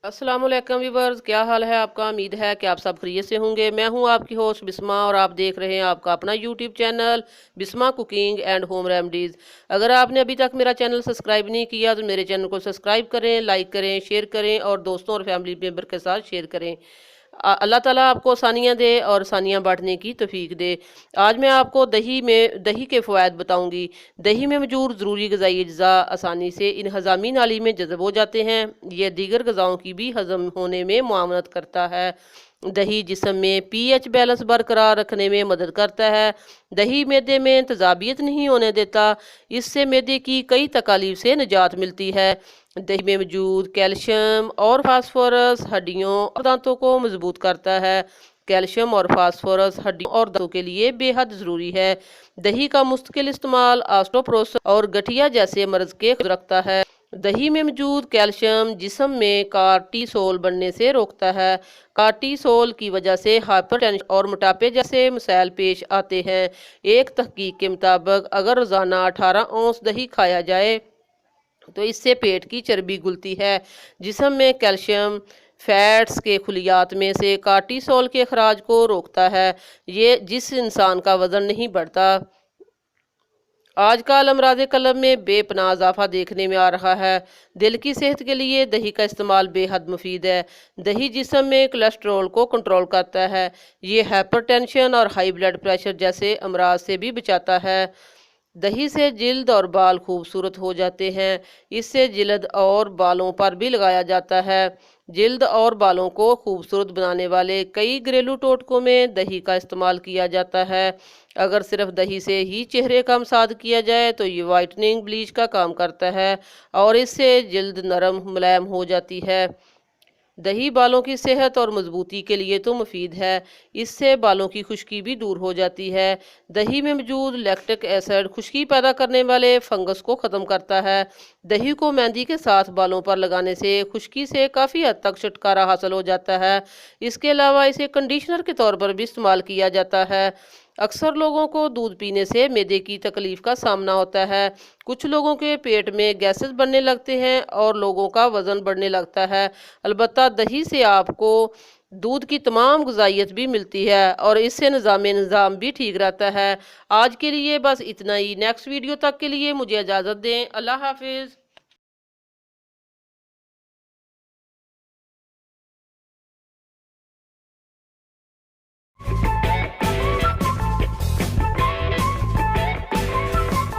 अस्सलाम वालेकुम व्यूवर्स, क्या हाल है आपका। उम्मीद है कि आप सब खैरियत से होंगे। मैं हूं आपकी होस्ट बिस्मा और आप देख रहे हैं आपका अपना YouTube channel Bisma cooking and home remedies. अगर आपने अभी तक मेरा चैनल सब्सक्राइब नहीं किया तो मेरे चैनल को सब्सक्राइब करें, लाइक करें, शेयर करें और दोस्तों और फैमिली मेम्बर के साथ शेयर करें। अल्लाह ताला आपको आसानियाँ दे और आसानियाँ बांटने की तौफीक दे। आज मैं आपको दही के फ़वाइद बताऊंगी। दही में मौजूद ज़रूरी ग़िज़ाई अज्जा आसानी से इन हज़ामी नाली में जज़ब हो जाते हैं। ये दीगर ग़िज़ाओं की भी हज़म होने में मुआवनत करता है। दही जिस्म में पीएच बैलेंस बरकरार रखने में मदद करता है। दही मैदे में तेज़ाबियत नहीं होने देता। इससे मैदे की कई तकालीफ से निजात मिलती है। दही में मौजूद कैल्शियम और फास्फोरस हड्डियों और दांतों को मजबूत करता है। कैल्शियम और फास्फोरस हड्डियों और दांतों के लिए बेहद ज़रूरी है। दही का मुस्तकिल इस्तेमाल ऑस्टियोपोरोसिस और गठिया जैसे मर्ज के खिलाफ रखता है। दही में मौजूद कैल्शियम जिस्म में कार्टिसोल बनने से रोकता है। कार्टिसोल की वजह से हाइपरटेंशन और मोटापे जैसे मसाइल पेश आते हैं। एक तहकीक के मुताबिक अगर रोज़ाना 18 औंस दही खाया जाए तो इससे पेट की चर्बी घुलती है। जिस्म में कैल्शियम फैट्स के खुलियात में से कार्टिसोल के अखराज को रोकता है। ये जिस इंसान का वज़न नहीं बढ़ता। आजकल अमराज कलब में बेपनाह इजाफा देखने में आ रहा है। दिल की सेहत के लिए दही का इस्तेमाल बेहद मुफीद है। दही जिस्म में कोलेस्ट्रॉल को कंट्रोल करता है। ये हाइपरटेंशन और हाई ब्लड प्रेशर जैसे अमराज से भी बचाता है। दही से जिल्द और बाल खूबसूरत हो जाते हैं। इससे जिल्द और बालों पर भी लगाया जाता है। जिल्द और बालों को खूबसूरत बनाने वाले कई घरेलू टोटकों में दही का इस्तेमाल किया जाता है। अगर सिर्फ दही से ही चेहरे का मसाज किया जाए तो ये वाइटनिंग ब्लीच का काम करता है और इससे जिल्द नरम मुलायम हो जाती है। दही बालों की सेहत और मजबूती के लिए तो मुफीद है। इससे बालों की खुश्की भी दूर हो जाती है। दही में मौजूद लैक्टिक एसिड खुश्की पैदा करने वाले फंगस को ख़त्म करता है। दही को मेहंदी के साथ बालों पर लगाने से खुश्की से काफ़ी हद तक छुटकारा हासिल हो जाता है। इसके अलावा इसे कंडीशनर के तौर पर भी इस्तेमाल किया जाता है। अक्सर लोगों को दूध पीने से मैदे की तकलीफ का सामना होता है। कुछ लोगों के पेट में गैसेस बनने लगते हैं और लोगों का वज़न बढ़ने लगता है। अलबत्ता दही से आपको दूध की तमाम ग़िज़ाइयत भी मिलती है और इससे निज़ाम भी ठीक रहता है। आज के लिए बस इतना ही। नेक्स्ट वीडियो तक के लिए मुझे इजाज़त दें। अल्लाह हाफिज़।